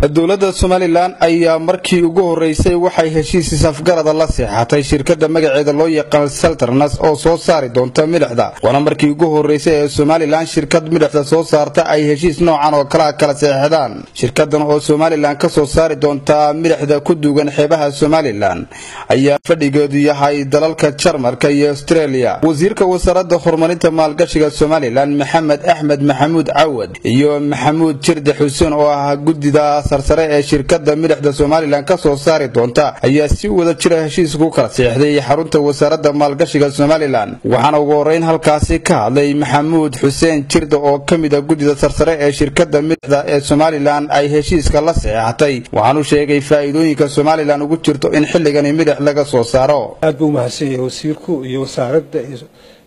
dowladda Somaliland ayaa markii ugu horeysay waxay heshiis safgarada la saxaatay shirkadda magaceeda loo yaqaan Salternas oo soo saari doonta milixda. Wana markii ugu horeysay ee Somaliland shirkad milixda soo saarta ay heshiis noocan oo kala saxeexdaan. Shirkaddan oo Somaliland ka soo saari doonta milixda ku duugan xeebaha Somaliland ayaa fadhigeedu yahay dalalka Jarmalka iyo Australia. Wasiirka wasaaradda horumarinta maalgashiga Somaliland Maxamed Axmed Maxamuud Cawad iyo Maxamuud Jirde Xuseen oo ah gudida sarsare ee shirkadda milixda Somaliland ka soo saari doonta ayaa si wada jir heshiis ku kala saxeexday xarunta wasaaradda maalgashiga Somaliland. Waxaana ugu horeyn halkaasi ka hadlay Maxamuud Xuseen Jirde oo kamid ah gudida sarsare ee shirkadda milixda ee Somaliland ay heshiiska la saxeexatay. Waxaanu sheegay faa'iidooyinka Somaliland ugu jirto in xilligan milix laga soo saaro. aad buu mahadsan wasiirku iyo wasaaradda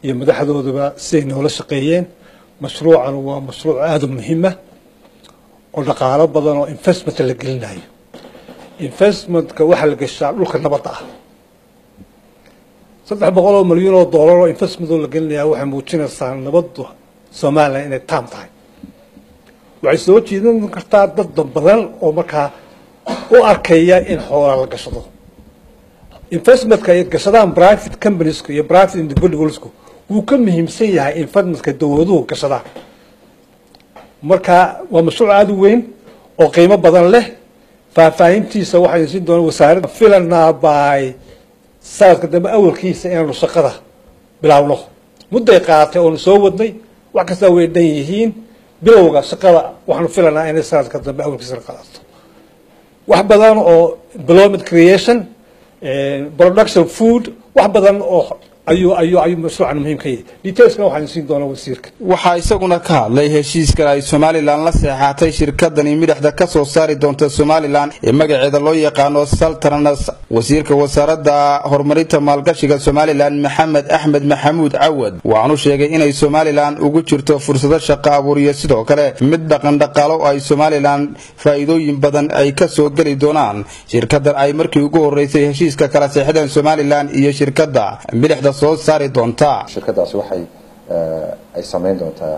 iyo madaxdooduba si noola shaqeeyeen. mashruucan waa mashruuc aad u muhiim ah oo dhaqaale badan oo investment la gelinayo. investmentka waxa la gashaa dhulka nabadda ah. 300 milyan oo dollar oo investment la gelinayo waxay muujinaysaa nabadda Soomaaliland inay taam tahay. waxay soo jeedin kartaa dad badan oo markaa u arkaya in xoolaha la gashado. investmentka ay gashadaan private companies iyo private individuals wuu ka muhiimsan yahay investmentka dawladuhu gashadaan. marka waa mashruuc aad u weyn oo qiimo badan leh. faahfaahintiisa waxay siin doonaan wasaaradda filana by saadka dambe awalkiisa inaanu shaqada bilaawno. mudday qaatay oo soo wadnay wax kasta way dhan yihiin. bilowga shaqada waxaanu filanaa inay saadka dambe awalkiisa qaadato. wax badan oo employment creation, production food, wax badan oo ayuu mashruucan muhiim ka yahay. detailsna waxaan siin doonaa wasiirka. waxa isaguna ka hadlay heshiiska ay Somaliland la saxaatay shirkaddan milixda ka soo saari doonta Somaliland ee magaceeda loo yaqaan Salternas. wasiirka wasaaradda horumarinta maalgashiga Somaliland Maxamed Axmed Maxamuud Cawad waxaanu sheegay inay Somaliland ugu jirto fursado shaqo abuur iyo sidoo kale mid dhaqan dhaqaale oo ay Somaliland faa'iidooyin badan ay ka soo gali doonaan. shirkaddan ay markii ugu horeysay heshiiska kala saxeexdeen Somaliland iyo shirkadda milixda soo saari doonta. shirkadaasi waxay ay sameyn doontaa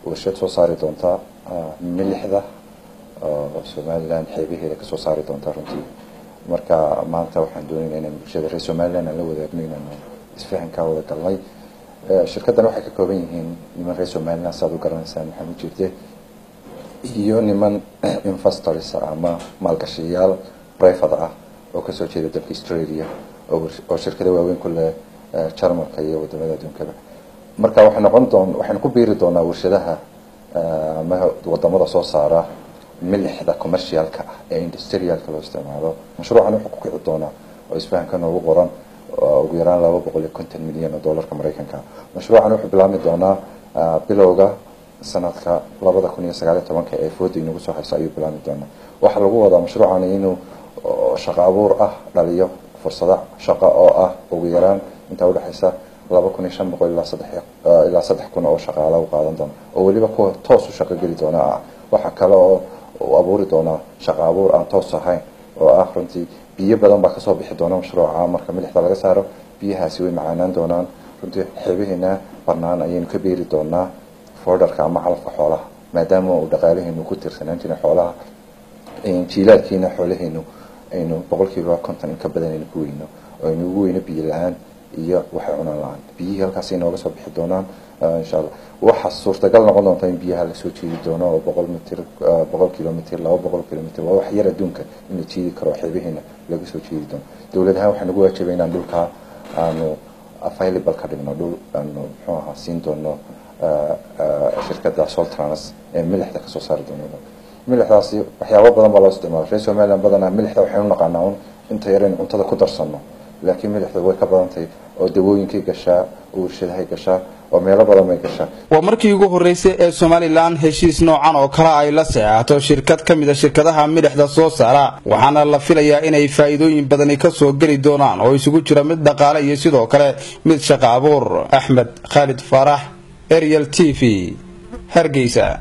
warshad soo saari doonta milixda Somaliland xeebaheeda ka soo saari doonta runtii. marka maanta waxaan doonaynaa in bulshada reer Somaliland la wadaagno inaan isfahanka wada galnay. shirkaddan waxay ka kooban yihiin niman reer Somaliland saad u garanaysaan Maxamuud Jirde iyo niman investors ama maalgashiyaal private ah oo ka soo jeeda dalka Australia oo shirkado waaweyn ku leh Jarmalka iyo wadamada adduunka. marka waxaan ku biiri doonaa warshadaha ama wadamada soo saara milixda commercialka ah ee industrialka loo isticmaalo. mashruucan wuxuu ku kici doonaa oo isfahanka noogu qoran ugu yaraan 250 milyan oo dollarka Mareykanka. mashruucan wuxuu bilaabmi doonaa bilowga sanadka 2019 ee foodo inagu soo haysa ayuu bilaabmi doonaa. waxa lagu wadaa mashruucan inuu shaqo abuur ah dhaliyo fursado shaqo oo ah ugu yaraan inta u dhaxaysa 2500 ilaa 3000 oo shaqaale u qaadan doona oo waliba kuwa toos u shaqo gali doona. waxa kale oo abuuri doona shaqo abuur aan toos ahayn oo ah runtii biyo badan baa ka soo bixi doona mashruuca. marka milixda laga saaro biyahaasi way macaanaan doonaan runtii. xeebaheena barnaan ayaynu ka beeri doonaa foodarka ama calafka xoolaha maadaama uu dhaqaalaheenu ku tirsanaan jiray xoolaha. jiilaadkiina xoolaheenu aynu 50% in ka badan aynu ku weyno oo aynu ugu weyno biyo la'aan iyo waxay cunaan la'aan. biyihii halkaas inooga soo bixi doonaan insha Allah. waxa suurtagal noqon doonta in biyaha la soo jeedi doono oo 100 kilomitir 200 kilomitir waa wax yar adduunka in la jeedi karo xeebaheena laga soo jeedi doono. dawladaha waxaan ugu waajibay inaan dhulka aanu available ka dhigno dhul aanu muxuu ahaa siin doono shirkadda Salternas ee milixda ka soo saari doono. milixdaasi waxyaabo badan baa loo isticmaalaa. reer Somaliland badanaa milixda waxaynu naqaanaa inta yar in cuntada ku darsano. laakiin milixda way ka badan tahay oo dawooyinkay gashaa oo warshadahay gashaa oo meelo badan ay gashaa. waa markii ugu horeysay ee Somaliland heshiis noocan oo kala ay la saxeexato shirkad kamid ah shirkadaha milixda soo saara. waxaana la filayaa inay faa'iidooyin badan ka soo gali doonaan oo isugu jira mid dhaqaale iyo sidoo kale mid shaqo abuur. Axmed Khalid Farax, Ariel TV, Hargeysa.